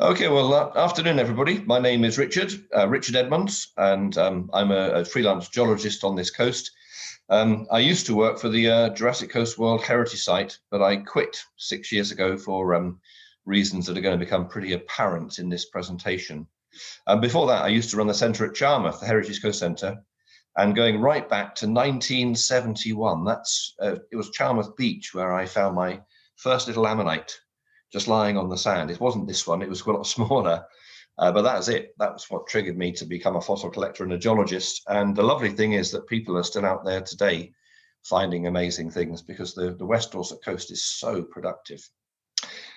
Okay, well, afternoon, everybody. My name is Richard Edmonds, and I'm a freelance geologist on this coast. I used to work for the Jurassic Coast World Heritage Site, but I quit 6 years ago for reasons that are going to become pretty apparent in this presentation. Before that, I used to run the centre at Charmouth, the Heritage Coast Centre, and going right back to 1971. It was Charmouth Beach where I found my first little ammonite just lying on the sand. It wasn't this one, it was a lot smaller, but that was it. That was what triggered me to become a fossil collector and a geologist. And the lovely thing is that people are still out there today finding amazing things because the West Dorset coast is so productive.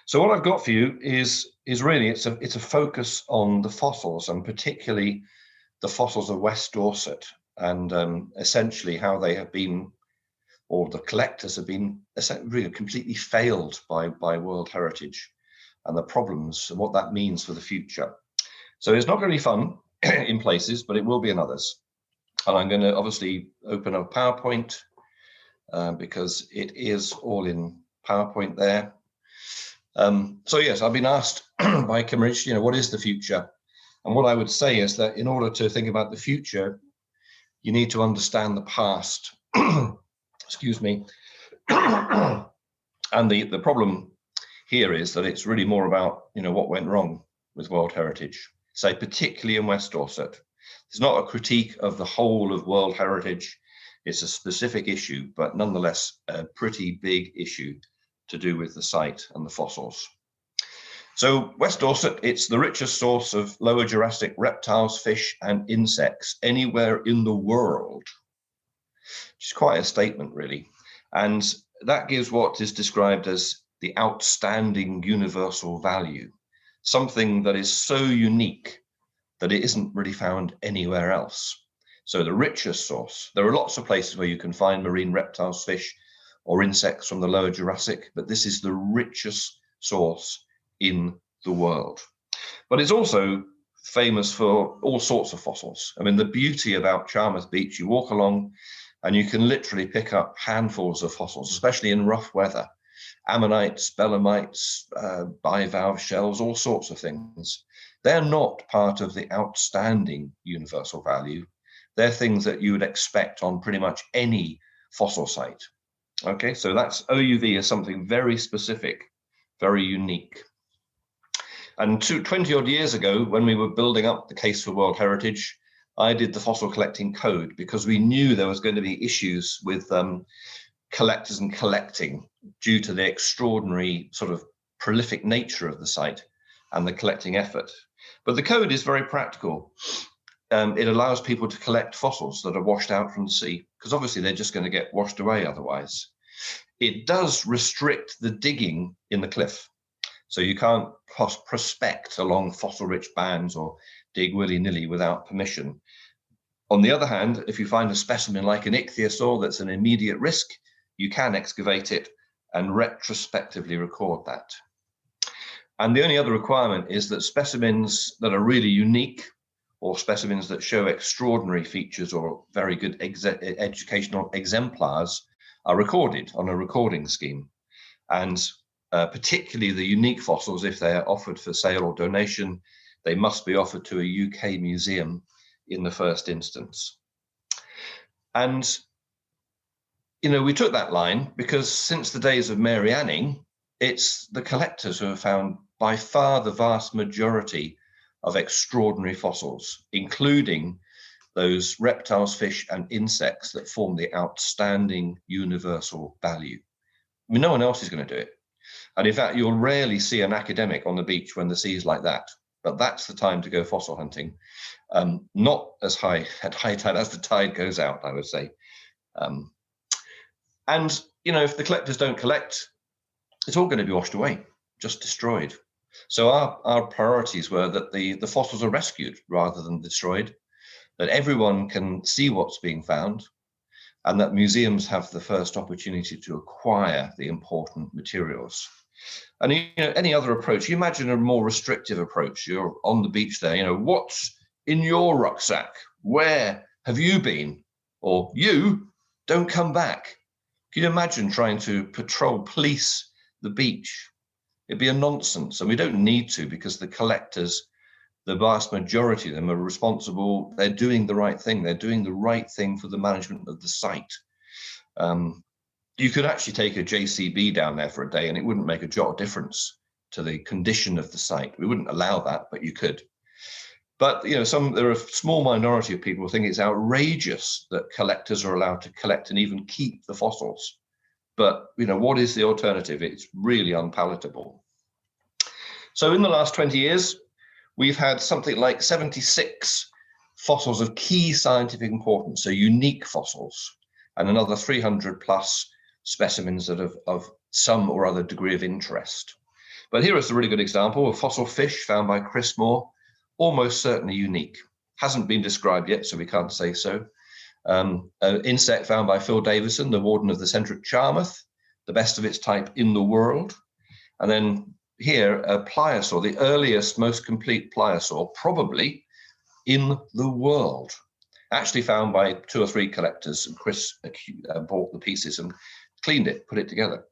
So what I've got for you is really, it's a focus on the fossils, and particularly the fossils of West Dorset, and essentially how they have been, or the collectors have been really completely failed by World Heritage, and the problems and what that means for the future. So it's not going to be fun in places, but it will be in others. And I'm going to obviously open a PowerPoint because it is all in PowerPoint there. So yes, I've been asked by Cambridge, what is the future? And what I would say is that in order to think about the future, you need to understand the past. Excuse me. And the problem here is that it's really more about, what went wrong with World Heritage, say particularly in West Dorset. It's not a critique of the whole of World Heritage. It's a specific issue, but nonetheless a pretty big issue to do with the site and the fossils. So West Dorset, it's the richest source of lower Jurassic reptiles, fish, and insects anywhere in the world. Which is quite a statement, really. And that gives what is described as the outstanding universal value, something that is so unique that it isn't really found anywhere else. So the richest source, there are lots of places where you can find marine reptiles, fish, or insects from the lower Jurassic, but this is the richest source in the world. But it's also famous for all sorts of fossils. I mean, the beauty about Charmouth Beach, you walk along and you can literally pick up handfuls of fossils, especially in rough weather. Ammonites, belemnites, bivalve shells, all sorts of things. They're not part of the outstanding universal value. They're things that you would expect on pretty much any fossil site. Okay, so that's OUV is something very specific, very unique. And 20 odd years ago, when we were building up the case for World Heritage, I did the fossil collecting code because we knew there was going to be issues with collectors and collecting due to the extraordinary sort of prolific nature of the site and the collecting effort. But the code is very practical. It allows people to collect fossils that are washed out from the sea, because obviously they're just going to get washed away otherwise. It does restrict the digging in the cliff. So you can't prospect along fossil-rich bands or dig willy-nilly without permission. On the other hand, if you find a specimen like an ichthyosaur that's an immediate risk, you can excavate it and retrospectively record that. And the only other requirement is that specimens that are really unique, or specimens that show extraordinary features or very good educational exemplars, are recorded on a recording scheme. And particularly the unique fossils, if they are offered for sale or donation, they must be offered to a UK museum in the first instance. And, we took that line because since the days of Mary Anning, it's the collectors who have found by far the vast majority of extraordinary fossils, including those reptiles, fish, and insects that form the outstanding universal value. I mean, no one else is going to do it. And in fact, you'll rarely see an academic on the beach when the sea's like that. But that's the time to go fossil hunting. Not as high at high tide as the tide goes out, I would say. And, if the collectors don't collect, it's all going to be washed away, just destroyed. So our priorities were that the fossils are rescued rather than destroyed, that everyone can see what's being found, and that museums have the first opportunity to acquire the important materials. And any other approach, you imagine a more restrictive approach. You're on the beach there, what's in your rucksack? Where have you been? Or you don't come back. Can you imagine trying to police the beach? It'd be a nonsense, and we don't need to, because the collectors, the vast majority of them, are responsible. They're doing the right thing. They're doing the right thing for the management of the site. You could actually take a JCB down there for a day and it wouldn't make a jot of difference to the condition of the site. We wouldn't allow that, but you could. But there are a small minority of people who think it's outrageous that collectors are allowed to collect and even keep the fossils. But what is the alternative? It's really unpalatable. So in the last 20 years, we've had something like 76 fossils of key scientific importance, so unique fossils, and another 300 plus specimens that are of some or other degree of interest. But here is a really good example of fossil fish found by Chris Moore, almost certainly unique. Hasn't been described yet, so we can't say so. An insect found by Phil Davison, the warden of the Centric Charmouth, the best of its type in the world. And then here, a pliosaur, the earliest, most complete pliosaur, probably in the world. Actually found by 2 or 3 collectors, and Chris bought the pieces and cleaned it, put it together.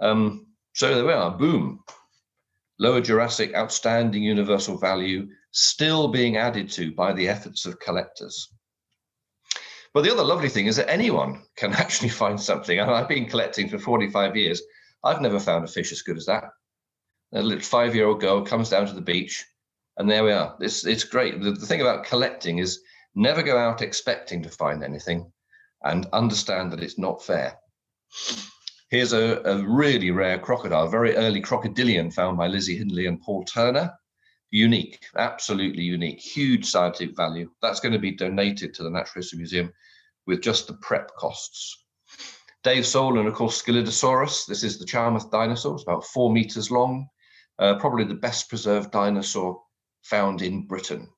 So there we are, boom. Lower Jurassic, outstanding universal value, still being added to by the efforts of collectors. But the other lovely thing is that anyone can actually find something. And I've been collecting for 45 years. I've never found a fish as good as that. A little 5-year-old girl comes down to the beach, and there we are. It's great. The thing about collecting is never go out expecting to find anything, and understand that it's not fair. Here's a really rare crocodile, very early crocodilian, found by Lizzie Hindley and Paul Turner. Unique, absolutely unique, huge scientific value. That's going to be donated to the Natural History Museum with just the prep costs. Dave Soul and, of course, Scelidosaurus. This is the Charmouth dinosaur. It's about 4 meters long, probably the best preserved dinosaur found in Britain.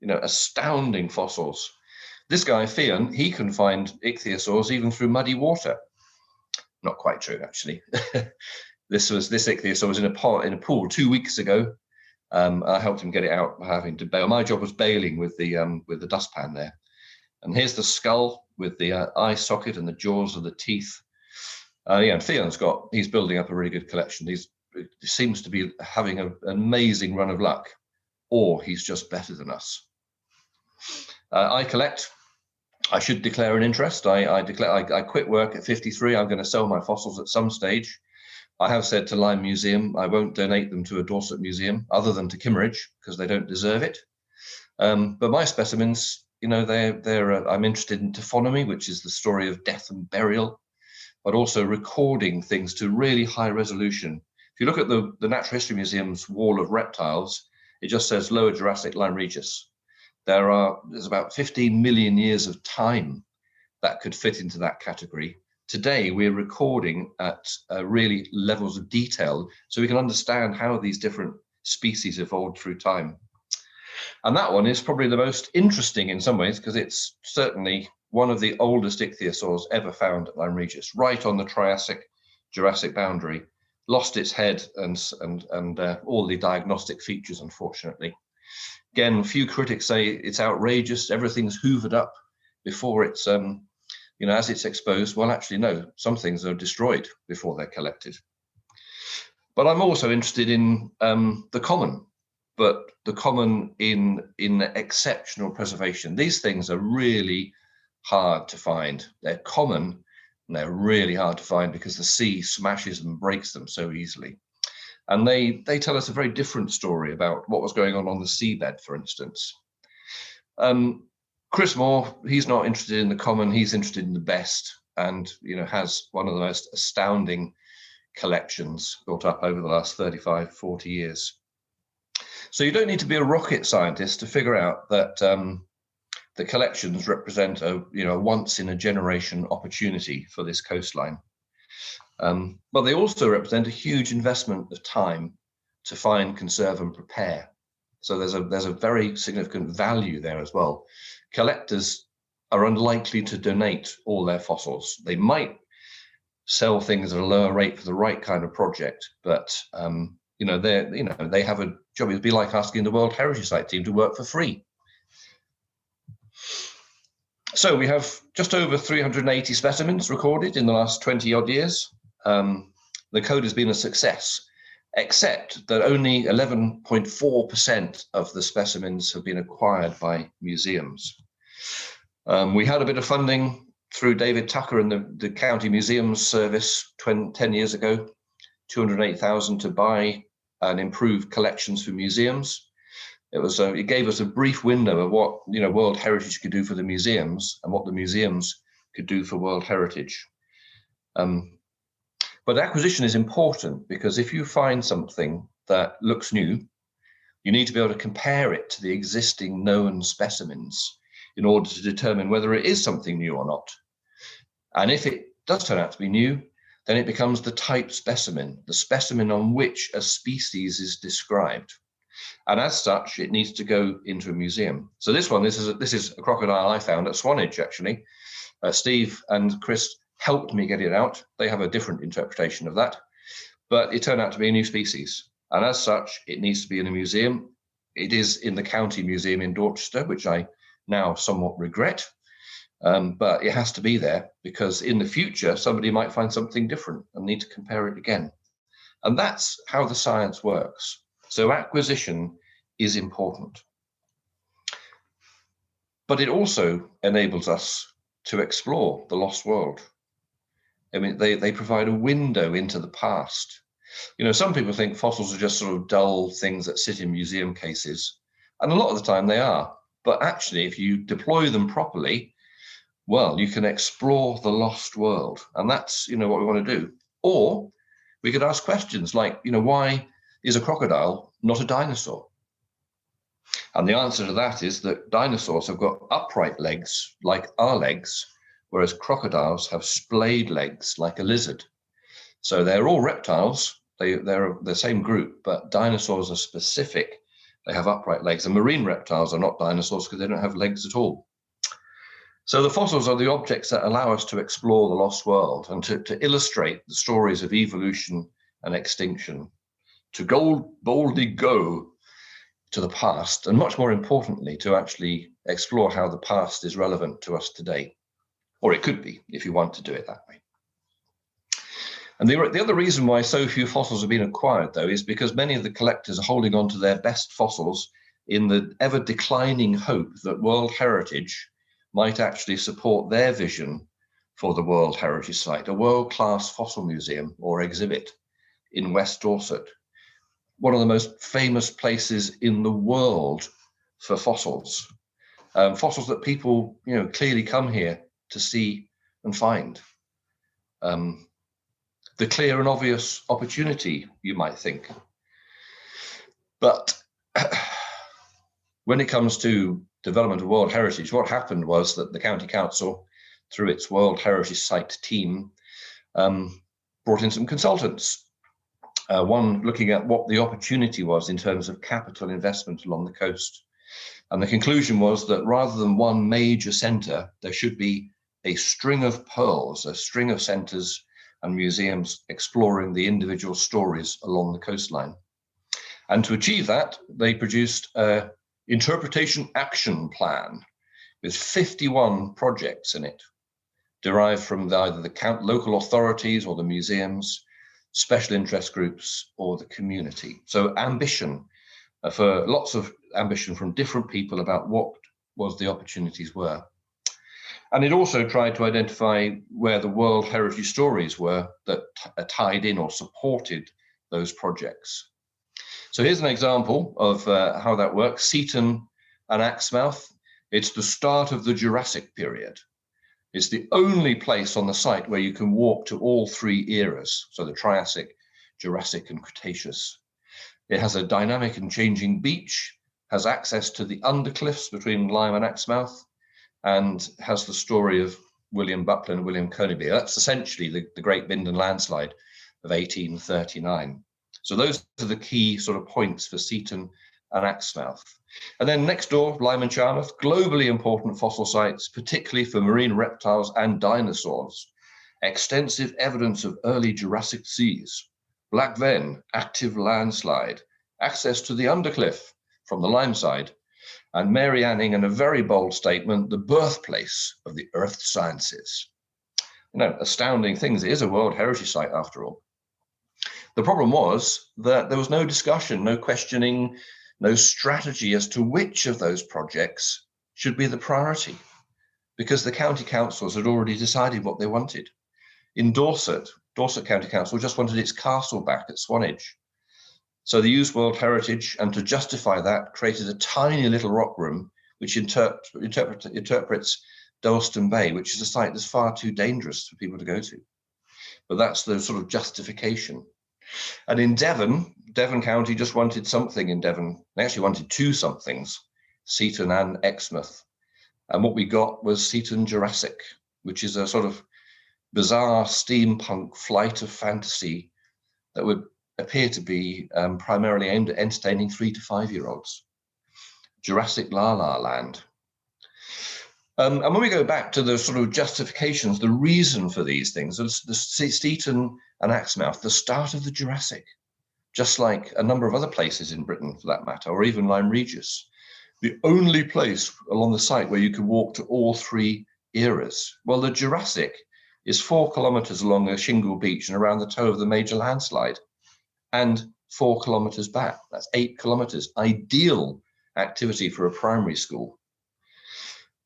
Astounding fossils. This guy, Fion, he can find ichthyosaurs even through muddy water. Not quite true, actually. This ichthyosaur was in a pool 2 weeks ago. I helped him get it out by having to bail. My job was bailing with the dustpan there. And here's the skull with the eye socket and the jaws of the teeth. And he's building up a really good collection. He seems to be having an amazing run of luck, or he's just better than us. I collect. I should declare an interest. I quit work at 53. I'm going to sell my fossils at some stage. I have said to Lyme Museum, I won't donate them to a Dorset museum other than to Kimmeridge, because they don't deserve it. But my specimens, I'm interested in taphonomy, which is the story of death and burial, but also recording things to really high resolution. If you look at the Natural History Museum's wall of reptiles, it just says Lower Jurassic, Lyme Regis. There's about 15 million years of time that could fit into that category. Today, we're recording at really levels of detail so we can understand how these different species evolved through time. And that one is probably the most interesting in some ways, because it's certainly one of the oldest ichthyosaurs ever found at Lyme Regis, right on the Triassic-Jurassic boundary. Lost its head and all the diagnostic features, unfortunately. Again, few critics say it's outrageous. Everything's hoovered up before it's, as it's exposed. Well, actually, no, some things are destroyed before they're collected. But I'm also interested in the common, but the common in exceptional preservation. These things are really hard to find. They're common, and they're really hard to find because the sea smashes and breaks them so easily. And they tell us a very different story about what was going on the seabed, for instance. Chris Moore, he's not interested in the common, he's interested in the best, and has one of the most astounding collections built up over the last 35, 40 years. So you don't need to be a rocket scientist to figure out that the collections represent a once in a generation opportunity for this coastline. But they also represent a huge investment of time to find, conserve, and prepare. So there's a very significant value there as well. Collectors are unlikely to donate all their fossils. They might sell things at a lower rate for the right kind of project, but they have a job. It'd be like asking the World Heritage Site team to work for free. So we have just over 380 specimens recorded in the last 20 odd years. The code has been a success. except that only 11.4% of the specimens have been acquired by museums. We had a bit of funding through David Tucker and the County Museums Service 10 years ago, 208,000 to buy and improve collections for museums. It gave us a brief window of what World Heritage could do for the museums and what the museums could do for World Heritage. But acquisition is important, because if you find something that looks new, you need to be able to compare it to the existing known specimens in order to determine whether it is something new or not. And if it does turn out to be new, then it becomes the type specimen, the specimen on which a species is described. And as such, it needs to go into a museum. So this is a crocodile I found at Swanage, actually. Steve and Chris helped me get it out. They have a different interpretation of that, but it turned out to be a new species. And as such, it needs to be in a museum. It is in the County Museum in Dorchester, which I now somewhat regret, but it has to be there, because in the future, somebody might find something different and need to compare it again. And that's how the science works. So acquisition is important. But it also enables us to explore the lost world. I mean, they provide a window into the past. Some people think fossils are just sort of dull things that sit in museum cases, and a lot of the time they are. But actually, if you deploy them properly, well, you can explore the lost world, and that's what we want to do. Or we could ask questions like, why is a crocodile not a dinosaur? And the answer to that is that dinosaurs have got upright legs like our legs, whereas crocodiles have splayed legs like a lizard. So they're all reptiles. They're the same group, but dinosaurs are specific. They have upright legs, and marine reptiles are not dinosaurs because they don't have legs at all. So the fossils are the objects that allow us to explore the lost world and to illustrate the stories of evolution and extinction, to boldly go to the past, and much more importantly, to actually explore how the past is relevant to us today. Or it could be, if you want to do it that way. And the other reason why so few fossils have been acquired, though, is because many of the collectors are holding on to their best fossils in the ever declining hope that World Heritage might actually support their vision for the World Heritage Site, a world-class fossil museum or exhibit in West Dorset, one of the most famous places in the world for fossils. Fossils that people, clearly come here to see and find. The clear and obvious opportunity, you might think. But when it comes to development of World Heritage, what happened was that the County Council, through its World Heritage Site team, brought in some consultants. One looking at what the opportunity was in terms of capital investment along the coast. And the conclusion was that rather than one major centre, there should be a string of pearls, a string of centres and museums exploring the individual stories along the coastline. And to achieve that, they produced an interpretation action plan with 51 projects in it, derived from either the local authorities or the museums, special interest groups, or the community. So ambition, for lots of ambition from different people about what the opportunities were. And it also tried to identify where the World Heritage stories were that tied in or supported those projects. So here's an example of how that works. Seaton and Axmouth. It's the start of the Jurassic period. It's the only place on the site where you can walk to all three eras, so the Triassic, Jurassic, and Cretaceous. It has a dynamic and changing beach, has access to the undercliffs between Lyme and Axmouth, and has the story of William Buckland and William Conybeare. That's essentially the Great Bindon landslide of 1839. So those are the key sort of points for Seaton and Axmouth. And then next door, Lyme and Charmouth, globally important fossil sites, particularly for marine reptiles and dinosaurs. Extensive evidence of early Jurassic seas. Black Ven, active landslide, access to the undercliff from the Lyme side, and Mary Anning in a very bold statement, the birthplace of the earth sciences. Astounding things. It is a World Heritage Site after all. The problem was that there was no discussion, no questioning, no strategy as to which of those projects should be the priority, because the county councils had already decided what they wanted. In Dorset County Council just wanted its castle back at Swanage. So they used World Heritage, and to justify that, created a tiny little rock room which interprets Dalston Bay, which is a site that's far too dangerous for people to go to. But that's the sort of justification. And in Devon County just wanted something in Devon. They actually wanted two somethings, Seaton and Exmouth. And what we got was Seaton Jurassic, which is a sort of bizarre steampunk flight of fantasy that would appear to be primarily aimed at entertaining 3 to 5-year-olds. Jurassic La La Land. And when we go back to the sort of justifications, the reason for these things, the Seaton and Exmouth, the start of the Jurassic, just like a number of other places in Britain for that matter, or even Lyme Regis, the only place along the site where you could walk to all 3 eras. Well, the Jurassic is 4 kilometers along a shingle beach and around the toe of the major landslide, and 4 kilometers back. That's 8 kilometers. Ideal activity for a primary school.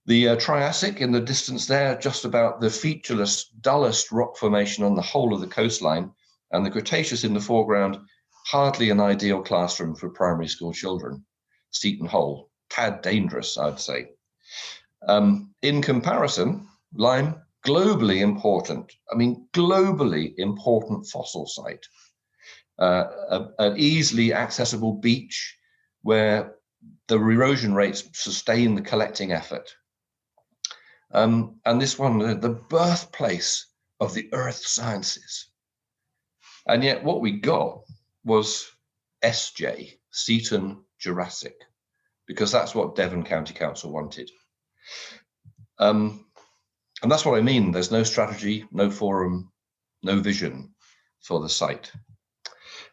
The Triassic in the distance there, just about the featureless, dullest rock formation on the whole of the coastline, and the Cretaceous in the foreground, hardly an ideal classroom for primary school children. Seaton Hole, tad dangerous, I'd say. In comparison, Lyme, globally important. I mean, globally important fossil site. An easily accessible beach where the erosion rates sustain the collecting effort. And this one, the birthplace of the earth sciences. And yet what we got was SJ, Seaton Jurassic, because that's what Devon County Council wanted. And that's what I mean. There's no strategy, no forum, no vision for the site.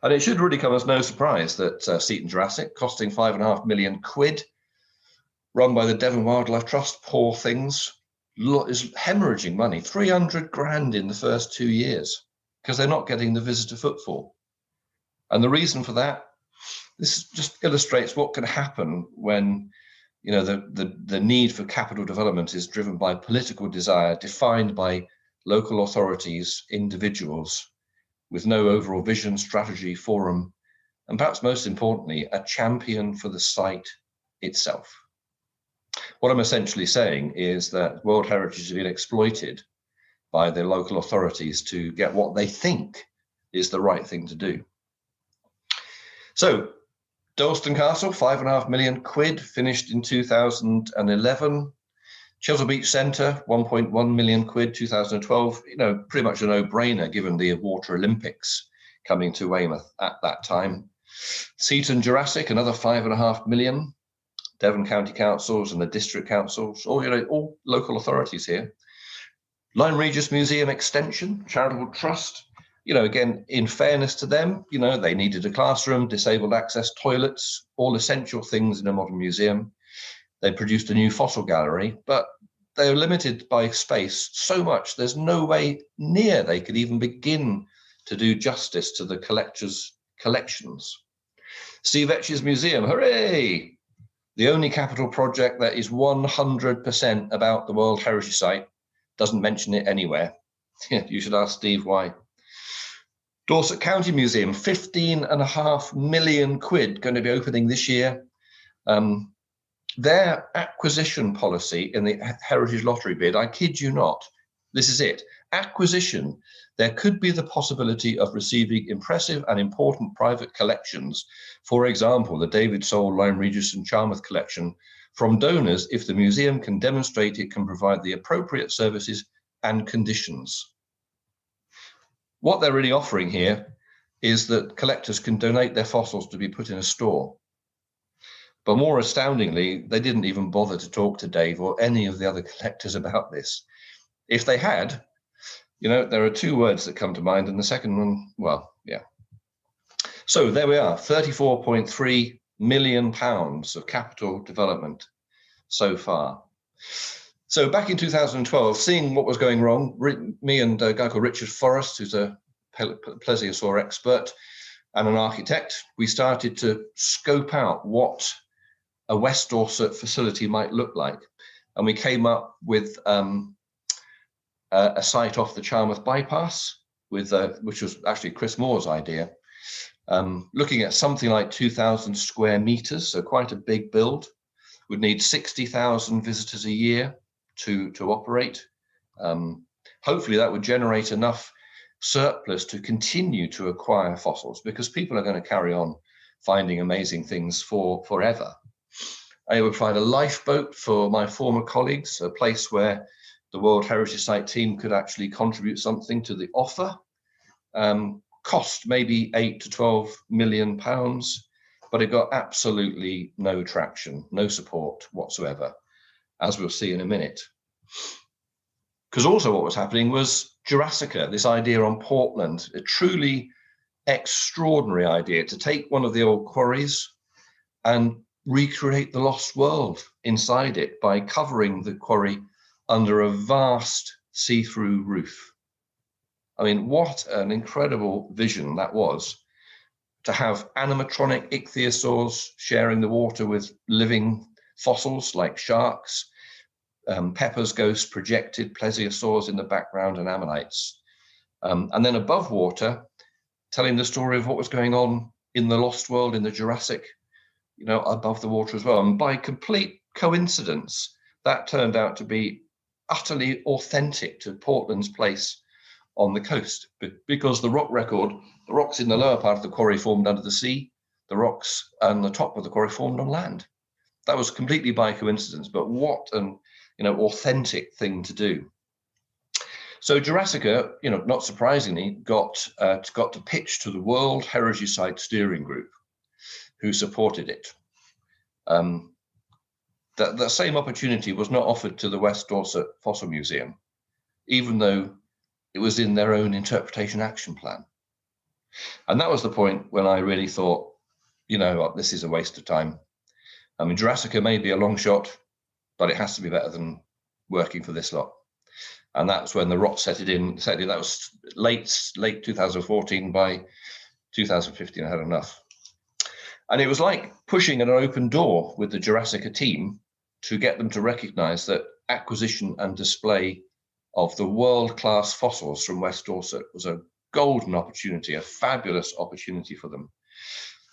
And it should really come as no surprise that Seaton Jurassic, costing £5.5 million, run by the Devon Wildlife Trust, poor things, is hemorrhaging money, 300 grand in the first 2 years, because they're not getting the visitor footfall. And the reason for that, this just illustrates what can happen when, you know, the need for capital development is driven by political desire, defined by local authorities, individuals, with no overall vision, strategy, forum, and perhaps most importantly, a champion for the site itself. What I'm essentially saying is that World Heritage has been exploited by the local authorities to get what they think is the right thing to do. So, Dalston Castle, £5.5 million, finished in 2011. Chisel Beach Centre, £1.1 million, 2012. You know, pretty much a no-brainer given the Water Olympics coming to Weymouth at that time. Seaton Jurassic, another £5.5 million. Devon County Councils and the district councils, or, you know, all local authorities here. Lyme Regis Museum Extension, charitable trust. You know, again, in fairness to them, you know, they needed a classroom, disabled access, toilets, all essential things in a modern museum. They produced a new fossil gallery, but they're limited by space so much, there's no way near they could even begin to do justice to the collectors' collections. Steve Etches Museum, hooray! The only capital project that is 100% about the World Heritage Site, doesn't mention it anywhere. You should ask Steve why. Dorset County Museum, £15.5 million going to be opening this year. Their acquisition policy in the Heritage Lottery bid, I kid you not, this is it. Acquisition, there could be the possibility of receiving impressive and important private collections, for example, the David Soul, Lyme Regis and Charmouth collection, from donors if the museum can demonstrate it can provide the appropriate services and conditions. What they're really offering here is that collectors can donate their fossils to be put in a store. But more astoundingly, they didn't even bother to talk to Dave or any of the other collectors about this. If they had, you know, there are 2 words that come to mind, and the second one, well, yeah. So there we are, £34.3 million of capital development so far. So back in 2012, seeing what was going wrong, me and a guy called Richard Forrest, who's a plesiosaur expert and an architect, we started to scope out what a West Dorset facility might look like. And we came up with a site off the Charmouth bypass, which was actually Chris Moore's idea, looking at something like 2,000 square meters, so quite a big build. Would need 60,000 visitors a year to operate. Hopefully that would generate enough surplus to continue to acquire fossils, because people are going to carry on finding amazing things forever. I would find a lifeboat for my former colleagues, a place where the World Heritage Site team could actually contribute something to the offer. Cost maybe 8 to 12 million pounds, but it got absolutely no traction, no support whatsoever, as we'll see in a minute. Because also what was happening was Jurassica, this idea on Portland, a truly extraordinary idea to take one of the old quarries and recreate the lost world inside it by covering the quarry under a vast see-through roof. I mean, what an incredible vision that was, to have animatronic ichthyosaurs sharing the water with living fossils like sharks, Pepper's ghost projected plesiosaurs in the background and ammonites. And then above water, telling the story of what was going on in the lost world in the Jurassic, above the water as well. And by complete coincidence, that turned out to be utterly authentic to Portland's place on the coast, because the rocks in the lower part of the quarry formed under the sea, the rocks on the top of the quarry formed on land. That was completely by coincidence, but what an authentic thing to do. So Jurassica, not surprisingly, got to pitch to the World Heritage Site Steering Group, who supported it. That same opportunity was not offered to the West Dorset Fossil Museum, even though it was in their own interpretation action plan. And that was the point when I really thought, this is a waste of time. I mean, Jurassica may be a long shot, but it has to be better than working for this lot. And that's when the rot set in. That was late 2014. By 2015, I had enough. And it was like pushing an open door with the Jurassica team to get them to recognize that acquisition and display of the world-class fossils from West Dorset was a golden opportunity, a fabulous opportunity for them,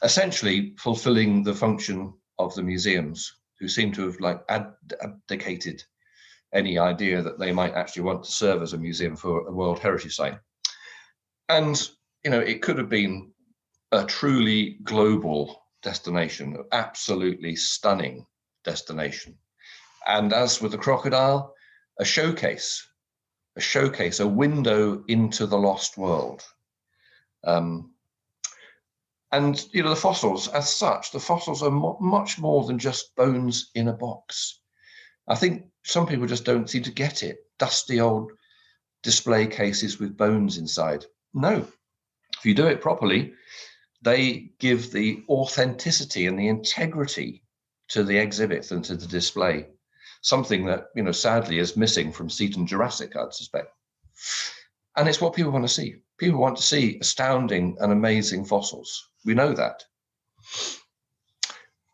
essentially fulfilling the function of the museums, who seem to have abdicated any idea that they might actually want to serve as a museum for a World Heritage Site. And, it could have been a truly global destination, an absolutely stunning destination. And as with the crocodile, a showcase, a window into the lost world. And, the fossils as such, the fossils are much more than just bones in a box. I think some people just don't seem to get it. Dusty old display cases with bones inside. No, if you do it properly, they give the authenticity and the integrity to the exhibit and to the display. Something that, sadly is missing from Seaton Jurassic, I'd suspect. And it's what people want to see. People want to see astounding and amazing fossils. We know that.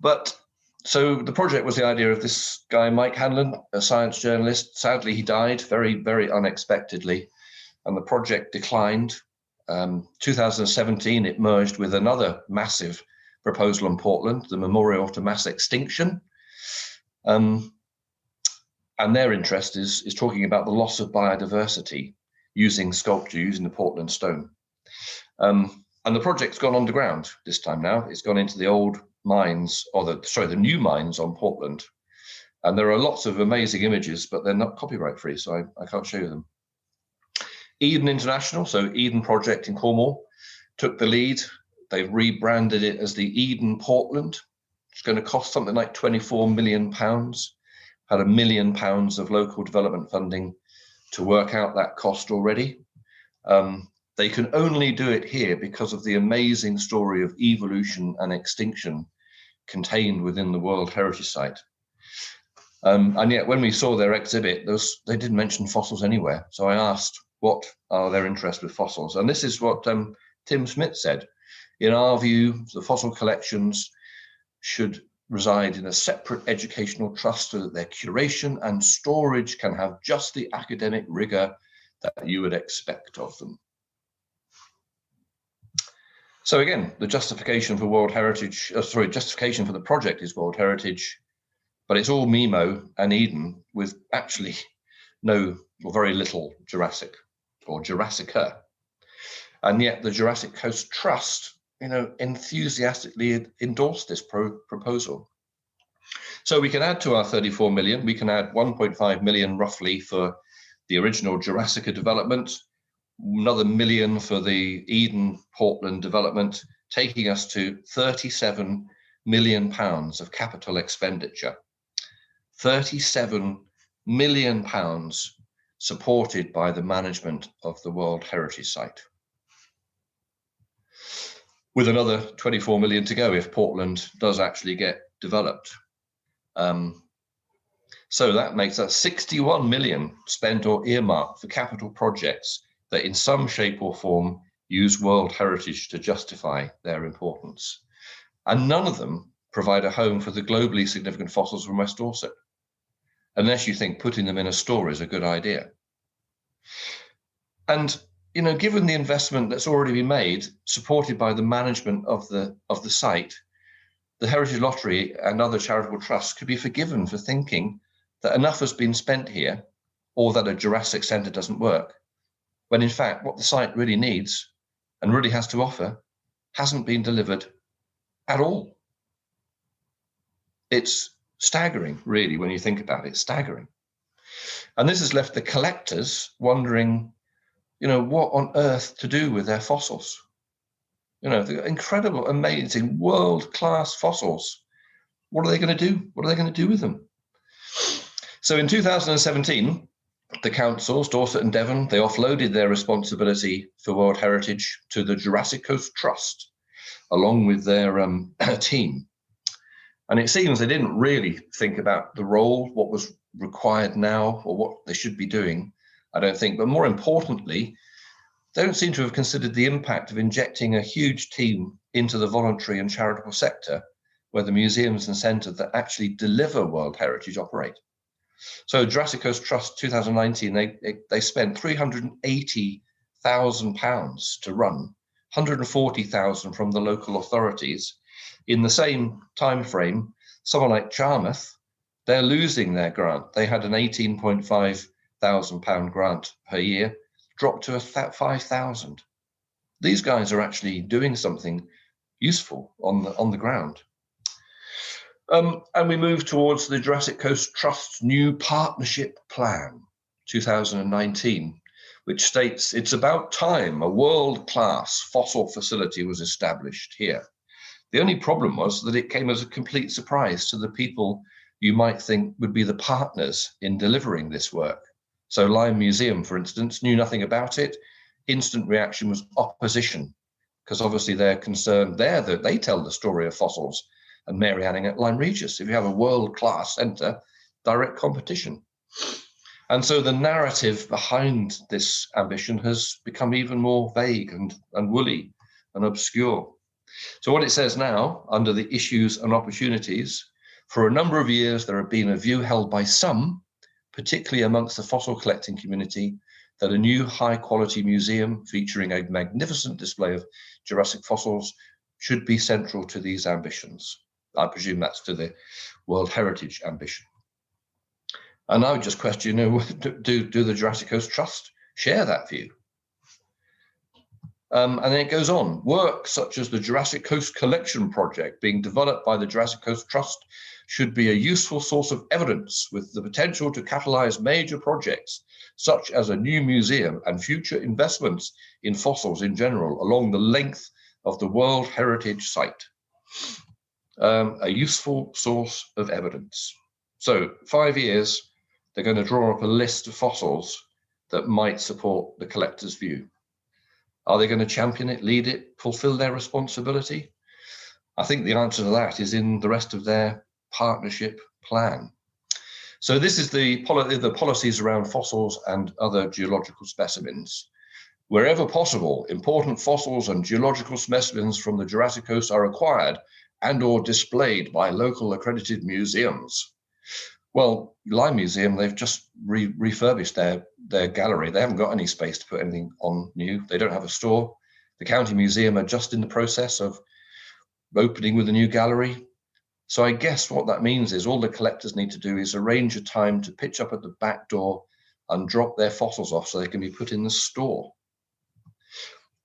But so the project was the idea of this guy, Mike Hanlon, a science journalist. Sadly, he died very, very unexpectedly, and the project declined. 2017, it merged with another massive proposal on Portland, the Memorial to Mass Extinction. And their interest is talking about the loss of biodiversity using sculpture, using the Portland stone. And the project's gone underground this time now. It's gone into the old mines, or the new mines on Portland. And there are lots of amazing images, but they're not copyright free, so I can't show you them. Eden International, so Eden Project in Cornwall, took the lead. They've rebranded it as the Eden Portland. It's going to cost something like £24 million. Had £1 million of local development funding to work out that cost already. They can only do it here because of the amazing story of evolution and extinction contained within the World Heritage Site. And yet when we saw their exhibit, they didn't mention fossils anywhere. So I asked, what are their interests with fossils. And this is what Tim Smith said. In our view, the fossil collections should reside in a separate educational trust so that their curation and storage can have just the academic rigor that you would expect of them. So again, the justification for World Heritage, justification for the project is World Heritage, but it's all Mimo and Eden with actually no or very little Jurassic or Jurassica. And yet the Jurassic Coast Trust, enthusiastically endorsed this proposal. So we can add to our 34 million, we can add 1.5 million roughly for the original Jurassica development, another million for the Eden Portland development, taking us to 37 million pounds of capital expenditure. 37 million pounds supported by the management of the World Heritage Site. With another 24 million to go if Portland does actually get developed. So that makes us 61 million spent or earmarked for capital projects that in some shape or form use World Heritage to justify their importance. And none of them provide a home for the globally significant fossils from West Dorset, unless you think putting them in a store is a good idea. And given the investment that's already been made, supported by the management of the site, the Heritage Lottery and other charitable trusts could be forgiven for thinking that enough has been spent here, or that a Jurassic Centre doesn't work, when in fact what the site really needs and really has to offer hasn't been delivered at all. It's staggering, really, when you think about it, staggering. And this has left the collectors wondering, what on earth to do with their fossils. The incredible, amazing, world-class fossils. What are they going to do? What are they going to do with them? So in 2017, the councils, Dorset and Devon, they offloaded their responsibility for World Heritage to the Jurassic Coast Trust, along with their team. And it seems they didn't really think about the role, what was required now, or what they should be doing, I don't think. But more importantly, they don't seem to have considered the impact of injecting a huge team into the voluntary and charitable sector, where the museums and centres that actually deliver World Heritage operate. So Jurassic Coast Trust 2019, they spent £380,000 to run, 140,000 from the local authorities. In the same time frame, someone like Charmouth, they're losing their grant. They had an £18,500 grant per year, dropped to 5,000. These guys are actually doing something useful on the ground. And we move towards the Jurassic Coast Trust's new partnership plan, 2019, which states it's about time a world-class fossil facility was established here. The only problem was that it came as a complete surprise to the people you might think would be the partners in delivering this work. So Lyme Museum, for instance, knew nothing about it. Instant reaction was opposition, because obviously they're concerned there that they tell the story of fossils, and Mary Anning at Lyme Regis. If you have a world-class centre, direct competition. And so the narrative behind this ambition has become even more vague and woolly and obscure. So what it says now, under the issues and opportunities, for a number of years there have been a view held by some, particularly amongst the fossil collecting community, that a new high-quality museum featuring a magnificent display of Jurassic fossils should be central to these ambitions. I presume that's to the World Heritage ambition. And I would just question, do the Jurassic Coast Trust share that view? And then it goes on. Work such as the Jurassic Coast Collection project being developed by the Jurassic Coast Trust should be a useful source of evidence with the potential to catalyse major projects, such as a new museum and future investments in fossils in general along the length of the World Heritage Site. A useful source of evidence. So 5 years, they're going to draw up a list of fossils that might support the collector's view. Are they going to champion it, lead it, fulfill their responsibility? I think the answer to that is in the rest of their partnership plan. So this is the policies around fossils and other geological specimens. Wherever possible, important fossils and geological specimens from the Jurassic Coast are acquired and or displayed by local accredited museums. Well, Lime Museum, they've just refurbished their gallery. They haven't got any space to put anything on new. They don't have a store. The County Museum are just in the process of opening with a new gallery. So I guess what that means is all the collectors need to do is arrange a time to pitch up at the back door and drop their fossils off so they can be put in the store.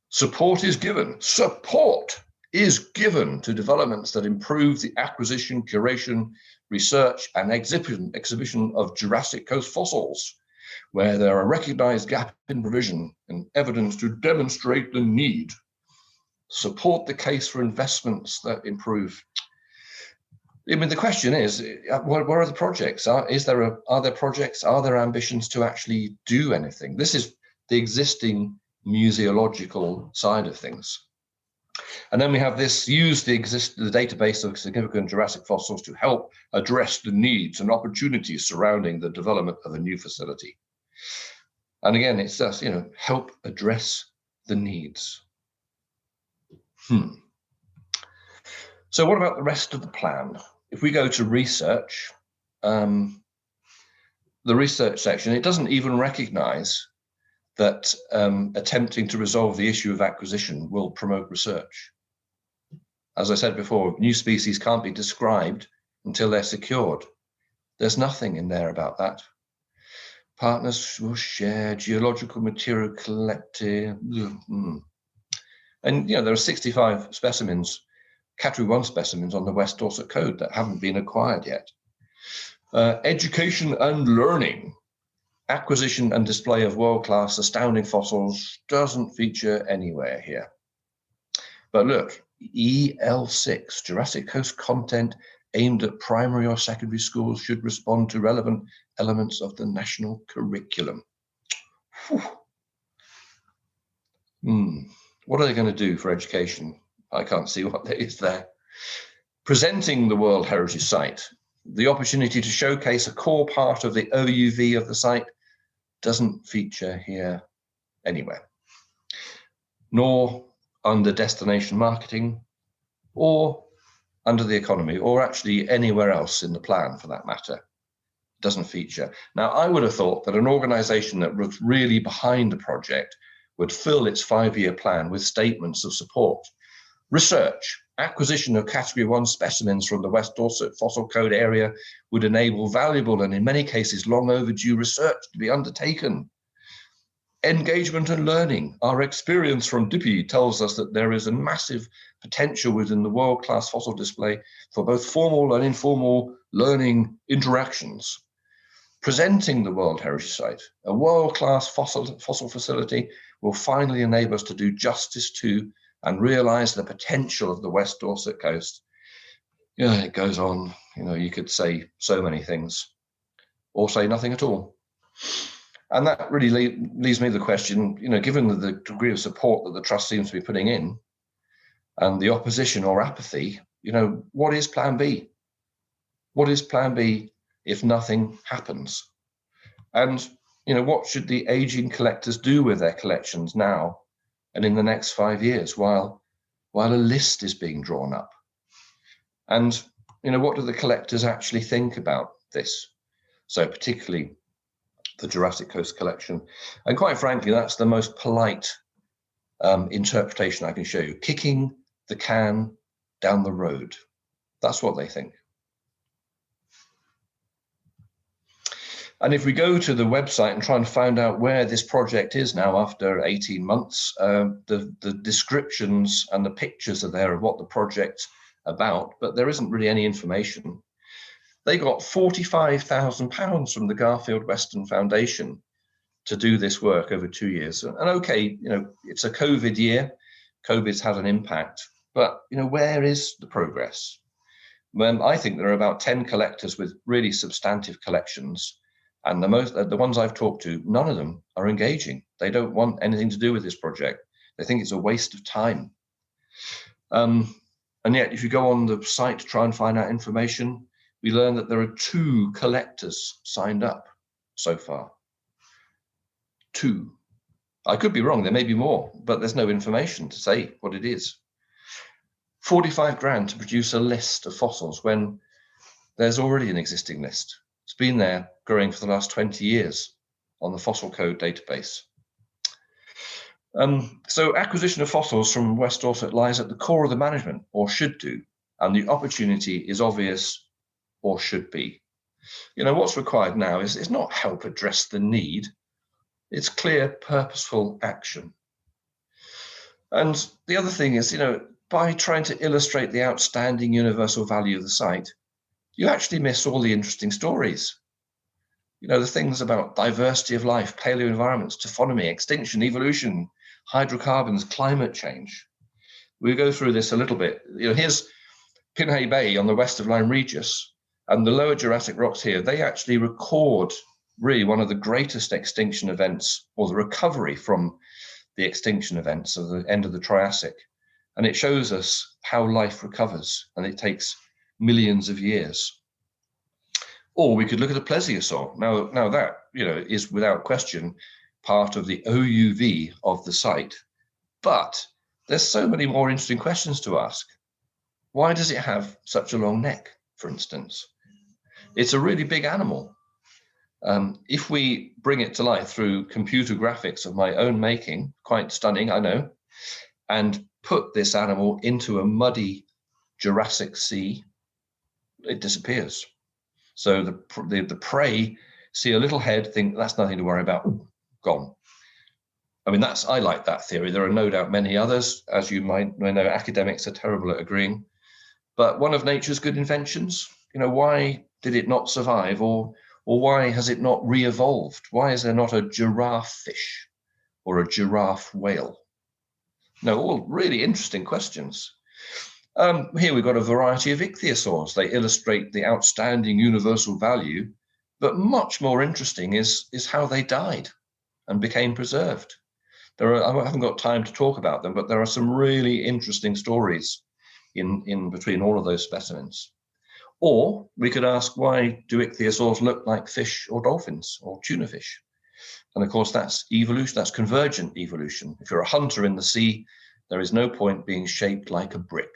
Support is given. Support is given to developments that improve the acquisition, curation, research, and exhibition of Jurassic Coast fossils, where there are recognized gaps in provision and evidence to demonstrate the need. Support the case for investments that improve. I mean, the question is, what are the projects? Are there projects? Are there ambitions to actually do anything? This is the existing museological side of things. And then we have this, use the database of significant Jurassic fossils to help address the needs and opportunities surrounding the development of a new facility. And again, it's just, help address the needs. So what about the rest of the plan? If we go to research, the research section, it doesn't even recognize that attempting to resolve the issue of acquisition will promote research. As I said before, new species can't be described until they're secured. There's nothing in there about that. Partners will share geological material collected. And there are 65 specimens, Category 1 specimens on the West Dorset Code that haven't been acquired yet. Education and learning. Acquisition and display of world-class astounding fossils doesn't feature anywhere here. But look, EL6, Jurassic Coast content aimed at primary or secondary schools should respond to relevant elements of the national curriculum. What are they going to do for education? I can't see what there is there. Presenting the World Heritage Site. The opportunity to showcase a core part of the OUV of the site doesn't feature here anywhere, nor under destination marketing, or under the economy, or actually anywhere else in the plan for that matter. Doesn't feature. Now, I would have thought that an organization that was really behind the project would fill its 5-year plan with statements of support. Research. Acquisition of Category 1 specimens from the West Dorset Fossil Code area would enable valuable and in many cases long overdue research to be undertaken. Engagement and learning. Our experience from DPI tells us that there is a massive potential within the world-class fossil display for both formal and informal learning interactions. Presenting the World Heritage Site, a world-class fossil facility will finally enable us to do justice to and realize the potential of the West Dorset Coast. It goes on. You could say so many things or say nothing at all. And that really leaves me the question, given the degree of support that the trust seems to be putting in and the opposition or apathy, what is plan B? What is plan B if nothing happens? And, what should the aging collectors do with their collections now and in the next 5 years while a list is being drawn up? And, what do the collectors actually think about this? So particularly the Jurassic Coast collection. And quite frankly, that's the most polite interpretation I can show you. Kicking the can down the road. That's what they think. And if we go to the website and try and find out where this project is now after 18 months, the descriptions and the pictures are there of what the project's about, but there isn't really any information. They got £45,000 from the Garfield Weston Foundation to do this work over 2 years. And okay, it's a COVID year. COVID's had an impact, but where is the progress? I think there are about 10 collectors with really substantive collections. And the ones I've talked to, none of them are engaging. They don't want anything to do with this project. They think it's a waste of time. And yet, if you go on the site to try and find out information, we learn that there are 2 collectors signed up so far. 2. I could be wrong, there may be more, but there's no information to say what it is. 45 grand to produce a list of fossils when there's already an existing list. It's been there growing for the last 20 years on the fossil code database. So acquisition of fossils from West Dorset lies at the core of the management, or should do, and the opportunity is obvious, or should be. You know, what's required now is not help address the need, it's clear, purposeful action. And the other thing is, you know, by trying to illustrate the outstanding universal value of the site, you actually miss all the interesting stories. You know, the things about diversity of life, paleo environments, taphonomy, extinction, evolution, hydrocarbons, climate change. We'll go through this a little bit. You know, here's Pinhay Bay on the west of Lyme Regis, and the lower Jurassic rocks here, they actually record really one of the greatest extinction events, or the recovery from the extinction events of the end of the Triassic. And it shows us how life recovers, and it takes millions of years. Or we could look at a plesiosaur. Now that, you know, is without question part of the OUV of the site. But there's so many more interesting questions to ask. Why does it have such a long neck, for instance? It's a really big animal. If we bring it to life through computer graphics of my own making, quite stunning, I know, and put this animal into a muddy Jurassic Sea, it disappears. So the prey see a little head, think that's nothing to worry about, gone. I mean, I like that theory. There are no doubt many others, as you might know. Academics are terrible at agreeing, but one of nature's good inventions. You know, why did it not survive, or why has it not re-evolved? Why is there not a giraffe fish or a giraffe whale? No, all really interesting questions. Here we've got a variety of ichthyosaurs. They illustrate the outstanding universal value, but much more interesting is how they died and became preserved. I haven't got time to talk about them, but there are some really interesting stories in between all of those specimens. Or we could ask, why do ichthyosaurs look like fish or dolphins or tuna fish? And of course, that's evolution, that's convergent evolution. If you're a hunter in the sea, there is no point being shaped like a brick.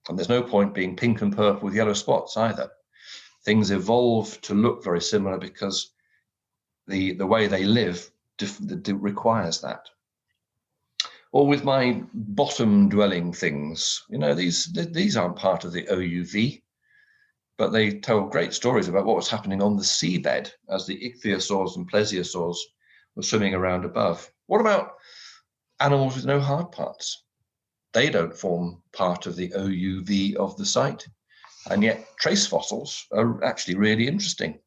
And there's no point being pink and purple with yellow spots either. Things evolve to look very similar because the way they live requires that. Or with my bottom dwelling things, you know, these aren't part of the OUV, but they tell great stories about what was happening on the seabed as the ichthyosaurs and plesiosaurs were swimming around above. What about animals with no hard parts? They don't form part of the OUV of the site. And yet trace fossils are actually really interesting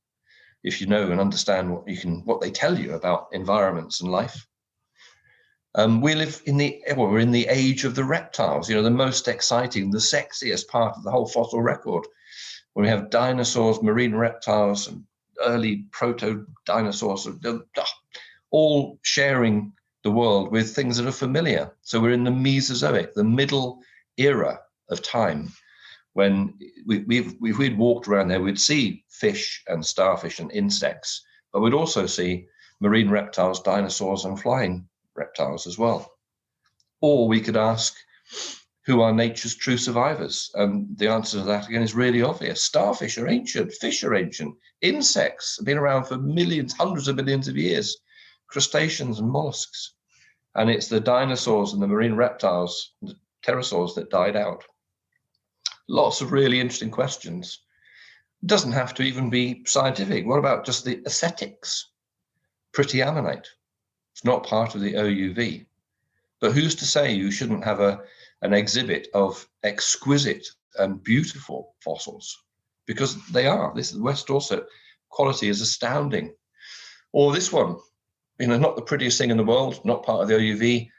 if you know and understand what they tell you about environments and life. We live we're in the age of the reptiles, you know, the most exciting, the sexiest part of the whole fossil record. When we have dinosaurs, marine reptiles, and early proto-dinosaurs, all sharing the world with things that are familiar. So we're in the Mesozoic, the middle era of time, when if we'd walked around there, we'd see fish and starfish and insects, but we'd also see marine reptiles, dinosaurs, and flying reptiles as well. Or we could ask, who are nature's true survivors? And the answer to that, again, is really obvious. Starfish are ancient, fish are ancient, insects have been around for millions, hundreds of millions of years, crustaceans and mollusks. And it's the dinosaurs and the marine reptiles, the pterosaurs, that died out. Lots of really interesting questions. It doesn't have to even be scientific. What about just the aesthetics? Pretty ammonite. It's not part of the OUV. But who's to say you shouldn't have an exhibit of exquisite and beautiful fossils? Because they are. This is West Dorset. Quality is astounding. Or this one, you know, not the prettiest thing in the world, not part of the OUV.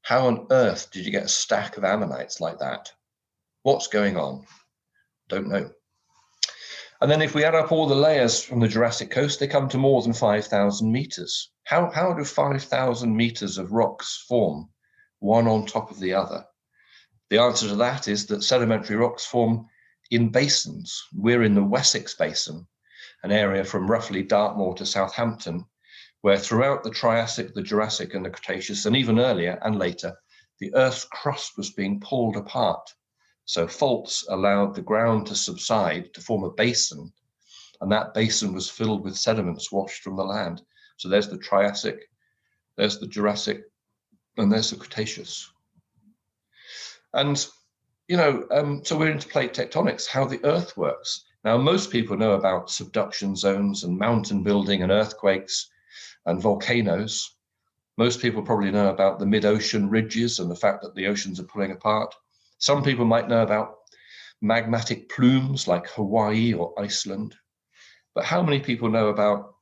How on earth did you get a stack of ammonites like that? What's going on? Don't know. And then if we add up all the layers from the Jurassic Coast, they come to more than 5,000 meters. How do 5,000 meters of rocks form, one on top of the other? The answer to that is that sedimentary rocks form in basins. We're in the Wessex Basin, an area from roughly Dartmoor to Southampton, where throughout the Triassic, the Jurassic, and the Cretaceous, and even earlier and later, the Earth's crust was being pulled apart. So faults allowed the ground to subside to form a basin, and that basin was filled with sediments washed from the land. So there's the Triassic, there's the Jurassic, and there's the Cretaceous. And, so we're into plate tectonics, how the Earth works. Now, most people know about subduction zones and mountain building and earthquakes and volcanoes. Most people probably know about the mid-ocean ridges and the fact that the oceans are pulling apart. Some people might know about magmatic plumes like Hawaii or Iceland. But how many people know about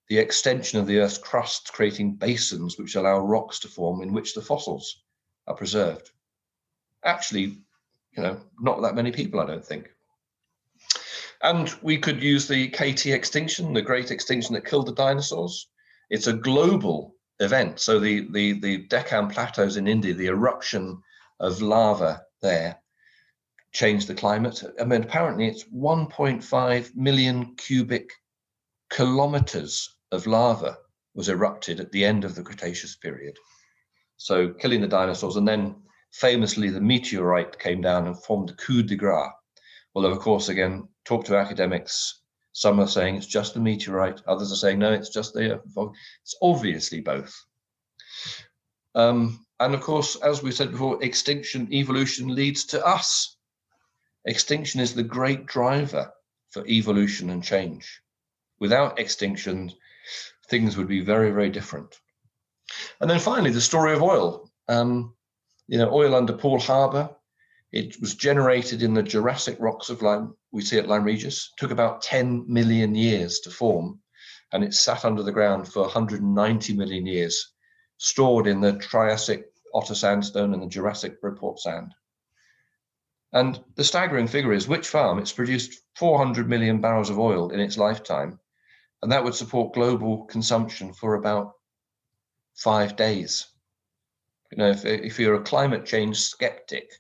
the extension of the Earth's crust creating basins which allow rocks to form in which the fossils are preserved? Actually, not that many people, I don't think. And we could use the KT extinction, the great extinction that killed the dinosaurs. It's a global event. So the Deccan Plateaus in India, the eruption of lava there changed the climate. I mean, apparently it's 1.5 million cubic kilometers of lava was erupted at the end of the Cretaceous period. So killing the dinosaurs, and then famously the meteorite came down and formed the coup de grace. Although, of course, again, talk to academics, some are saying it's just a meteorite, others are saying no, it's just it's obviously both. And of course, as we said before, extinction, evolution leads to us. Extinction is the great driver for evolution and change. Without extinction, things would be very, very different. And then finally, the story of oil. Oil under Paul Harbour. It was generated in the Jurassic rocks of Lyme, we see at Lyme Regis. It took about 10 million years to form, and it sat under the ground for 190 million years, stored in the Triassic Otter Sandstone and the Jurassic Bridport Sand. And the staggering figure is Wytch Farm, it's produced 400 million barrels of oil in its lifetime, and that would support global consumption for about 5 days. If you're a climate change skeptic,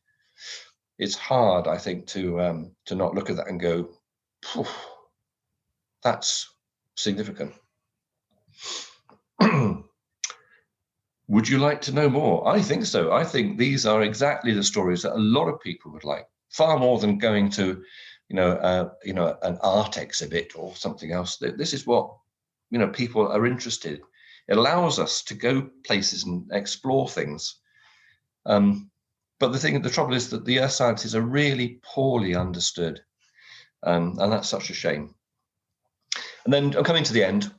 it's hard, I think, to not look at that and go, that's significant. Would you like to know more? I think so. I think these are exactly the stories that a lot of people would like, far more than going to, an art exhibit or something else. This is what, people are interested. It allows us to go places and explore things. But the trouble is that the earth sciences are really poorly understood. And that's such a shame. And then I'm coming to the end.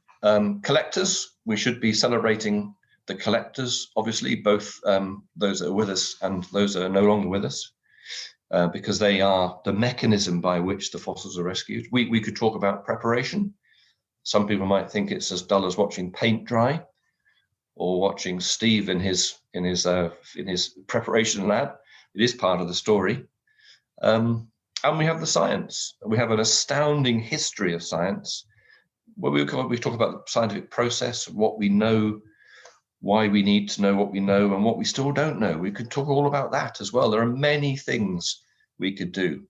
Collectors, we should be celebrating the collectors, obviously, both those that are with us and those that are no longer with us, because they are the mechanism by which the fossils are rescued. We could talk about preparation. Some people might think it's as dull as watching paint dry, or watching Steve in his preparation lab. It is part of the story. And we have the science. We have an astounding history of science, where we talk about the scientific process, what we know, why we need to know what we know, and what we still don't know. We could talk all about that as well. There are many things we could do.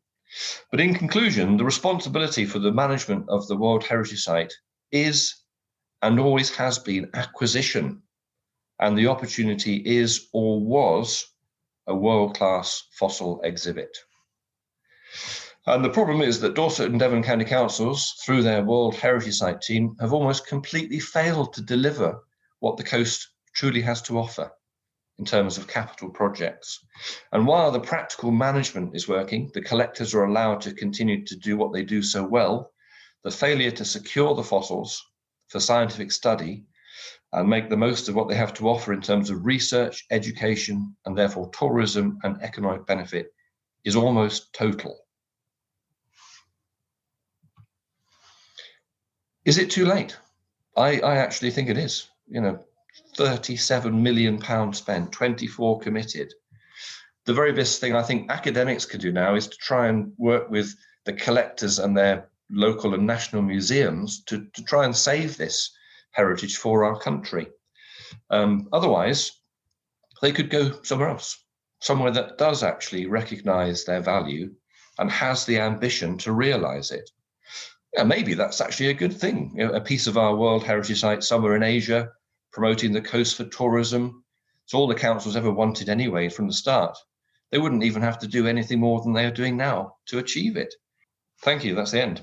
But in conclusion, the responsibility for the management of the World Heritage Site is and always has been acquisition. And the opportunity is or was a world-class fossil exhibit. And the problem is that Dorset and Devon County Councils, through their World Heritage Site team, have almost completely failed to deliver what the coast truly has to offer in terms of capital projects. And while the practical management is working, the collectors are allowed to continue to do what they do so well, the failure to secure the fossils for scientific study and make the most of what they have to offer in terms of research, education, and therefore tourism and economic benefit is almost total. Is it too late? I actually think it is. 37 million pounds spent, 24 committed. The very best thing I think academics can do now is to try and work with the collectors and their local and national museums to try and save this heritage for our country. Otherwise, they could go somewhere else, somewhere that does actually recognize their value and has the ambition to realize it. Yeah, maybe that's actually a good thing. A piece of our World Heritage Site somewhere in Asia, promoting the coast for tourism. It's all the councils ever wanted anyway from the start. They wouldn't even have to do anything more than they are doing now to achieve it. Thank you, that's the end.